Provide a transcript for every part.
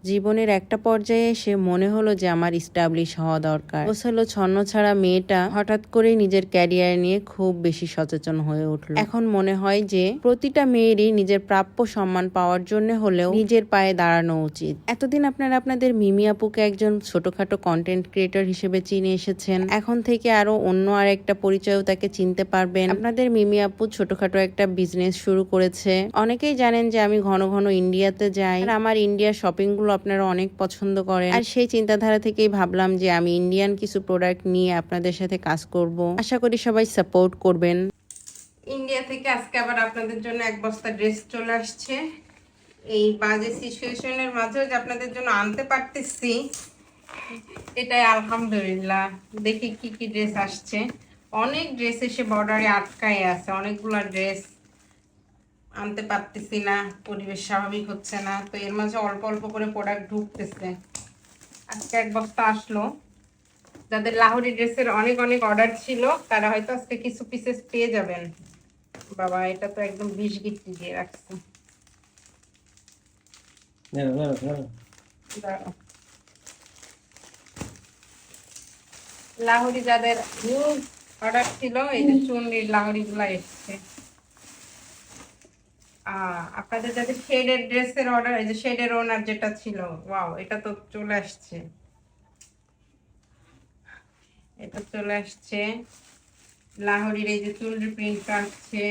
জীবনের একটা পর্যায়ে এসে মনে হলো যে আমার স্টাবলিশ হওয়া দরকার। হলো ছন্ন ছাড়া মেয়েটা হঠাৎ করে নিজের ক্যারিয়ার নিয়ে খুব বেশি সচেতন হয়ে উঠল। এখন মনে হয় যে প্রতিটা মেয়েরই নিজের প্রাপ্য সম্মান পাওয়ার জন্য হলেও নিজের পায়ে দাঁড়ানো উচিত। এতদিন আপনারা আপনাদের মিমি আপুকে একজন ছোটখাটো কন্টেন্ট ক্রিয়েটর হিসেবে চিনে এসেছেন, এখন থেকে আরো অন্য আর একটা পরিচয়ও তাকে চিনতে পারবেন। আপনাদের মিমি আপু ছোটখাটো একটা বিজনেস শুরু করেছে। অনেকেই জানেন যে আমি ঘন ঘন ইন্ডিয়াতে যাই, আর আমার ইন্ডিয়ার শপিং গুলো আপনারা অনেক পছন্দ করেন। আর সেই চিন্তাধারা থেকেই ভাবলাম যে আমি ইন্ডিয়ান কিছু প্রোডাক্ট নিয়ে আপনাদের সাথে কাজ করব। আশা করি সবাই সাপোর্ট করবেন। ইন্ডিয়া থেকে আজকে আবার আপনাদের জন্য এক বস্তা ড্রেস চলে আসছে। এই বাজে সিচুয়েশনের মাঝেও যে আপনাদের জন্য আনতে পারতেছি, এটাই আলহামদুলিল্লাহ। দেখি কি কি ড্রেস আসছে। অনেক ড্রেস এসে বর্ডারে আটকায় আছে, অনেকগুলা ড্রেস আনতে পারতেছি না, পরিবেশ স্বাভাবিক হচ্ছে না, তো এর মাঝে অল্প অল্প করে প্রোডাক্ট ঢুকতেছে। আজকে এক বস্তা আসলো। যাদের লাহোরি ড্রেসের অনেক অনেক অর্ডার ছিল তারা হয়তো আজকে কিছু পিসেস পেয়ে যাবেন। বাবা, এটা তো একদম 20 গিফট দিয়ে রাখছে। লাহোরি যাদের অর্ডার ছিল, এই যে চুনরির লাহোরি গুলা এসছে। আপনাদের যাদের শেডের ড্রেসের অর্ডার, এই যে শেডের ওনার যেটা ছিল, ওয়াও, এটা তো চলে আসছে। এটা চলে আসছে লাহোরির, এই যে চুনরি প্রিন্ট আসছে।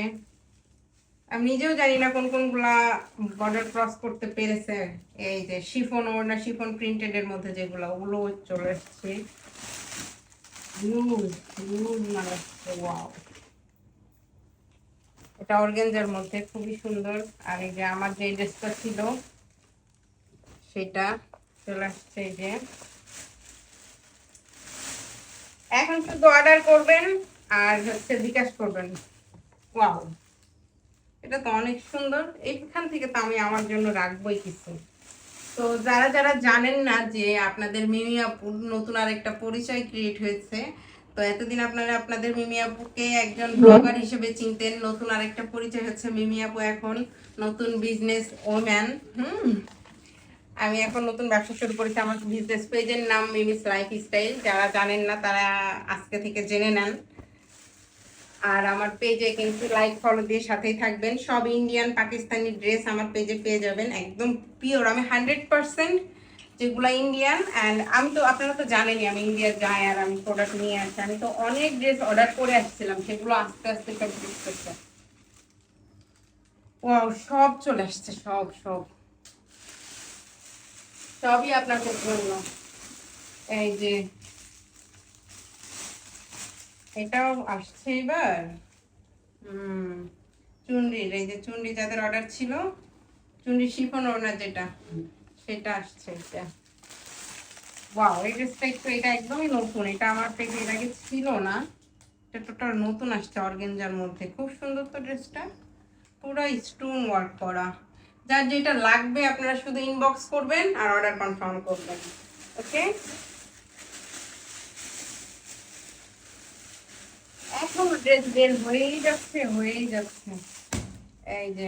আমি নিজেও জানি না কোন কোনগুলা বর্ডার ক্রস করতে পেরেছে। এই যে শিফন ওড়না, শিফন প্রিন্টেড এর মধ্যে যেগুলো, ওগুলো চলে আসছে। ওয়াও, এটা অর্গানজার মধ্যে খুবই সুন্দর। আর এই যে আমার যে ড্রেসটা ছিল সেটা চলে আসছে। এই যে এখন শুধু অর্ডার করবেন আর হচ্ছে বিকাশ করবেন। ওয়াও, এটা তো অনেক সুন্দর। এইখান থেকে তো আমি আমার জন্য রাখবোই কিছু। তো যারা যারা জানেন না যে আপনাদের মিমি আপুর নতুন আরেকটা পরিচয় ক্রিয়েট হয়েছে, তো এতদিন আপনারা আপনাদের মিমি আপুকে একজন ব্লগার হিসেবে চিনতেন, নতুন আরেকটা পরিচয় হচ্ছে মিমি আপু এখন নতুন বিজনেস ওম্যান। আমি এখন নতুন ব্যবসা শুরু করেছি। আমার বিজনেস পেজের নাম মিমিস লাইফ স্টাইল। যারা জানেন না তারা আজকে থেকে জেনে নেন। আর আমার পেজে কিন্তু লাইক ফলো দিয়ে সাথেই থাকবেন। সব ইন্ডিয়ান পাকিস্তানি ড্রেস আমার পেজে পেয়ে যাবেন, একদম পিওর। আমি 100% যেগুলো ইন্ডিয়ান। অ্যান্ড আমি তো, আপনারা তো জানেনই আমি ইন্ডিয়া যাই আর আমি প্রোডাক্ট নিয়ে আসি। আমি তো অনেক ড্রেস অর্ডার করে আসছিলাম, সেগুলো আস্তে আস্তে সব ঢুকতেছে। ও, সব চলে আসছে, সব সব সবই আপনাদের জন্য। এই যে এটাও আসছে এবার। চুনরির, এই যে চুনরি যাদের অর্ডার ছিল, চুনরি শিফন ওড়না যেটা, সেটা আসছে। এটা ওয়াও, এই ড্রেসটা একটু, এটা একদমই নতুন, এটা আমার পেজে এর আগে ছিল না। এটা টোটাল নতুন আসছে অর্গানজার মধ্যে। খুব সুন্দর তো ড্রেসটা, পুরো স্টোন ওয়ার্ক করা। যার যেটা লাগবে আপনারা শুধু ইনবক্স করবেন আর অর্ডার কনফার্ম করবেন। ওকে, এখন ড্রেস বের হয়েই যাচ্ছে, হয়েই যাচ্ছে। এই যে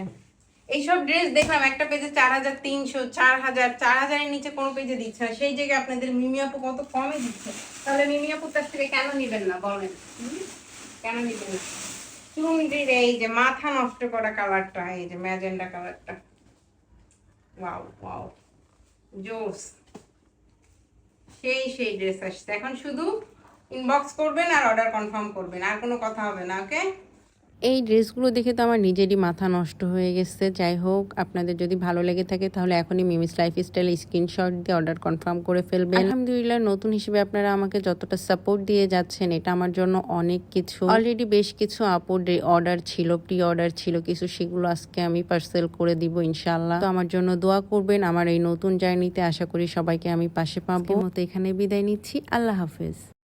এইসব ড্রেস দেখলাম একটা পেজে 4300, 4000, 4000-এর নিচে কোনো পেজে দিচ্ছে না। সেই জায়গায় আপনাদের মিমি আপু কত কমে দিচ্ছে। তাহলে মিমি আপুর কাছ থেকে কেন নিবেন না বলেন? কেন নিবেন না? চুনরির এই যে মাথা নষ্ট করা কালারটা, এই যে ম্যাজেন্ডা কালারটা, ওয়াও ওয়াও, জোস। সেই ড্রেস আসছে। এখন শুধু ইনবক্স করবেন আর অর্ডার কনফার্ম করবেন, আর কোনো কথা হবে না। ওকে, এই ড্রেসগুলো দেখে তো আমার নিজেরই মাথা নষ্ট হয়ে গেছে। যাই হোক, আপনাদের যদি ভালো লেগে থাকে তাহলে এখনই মিমিস লাইফস্টাইল স্ক্রিনশট দিয়ে অর্ডার কনফার্ম করে ফেলবেন। আলহামদুলিল্লাহ, নতুন হিসেবে আপনারা আমাকে যতটা সাপোর্ট দিয়ে যাচ্ছেন এটা আমার জন্য অনেক কিছু। অলরেডি বেশ কিছু আপুর অর্ডার ছিল, প্রি অর্ডার ছিল কিছু, সেগুলো আজকে আমি পার্সেল করে দিব ইনশাআল্লাহ। তো আমার জন্য দোয়া করবেন আমার এই নতুন জার্নিতে। আশা করি সবাইকে আমি পাশে পাবো। মতো এখানে বিদায় নিচ্ছি। আল্লাহ হাফেজ।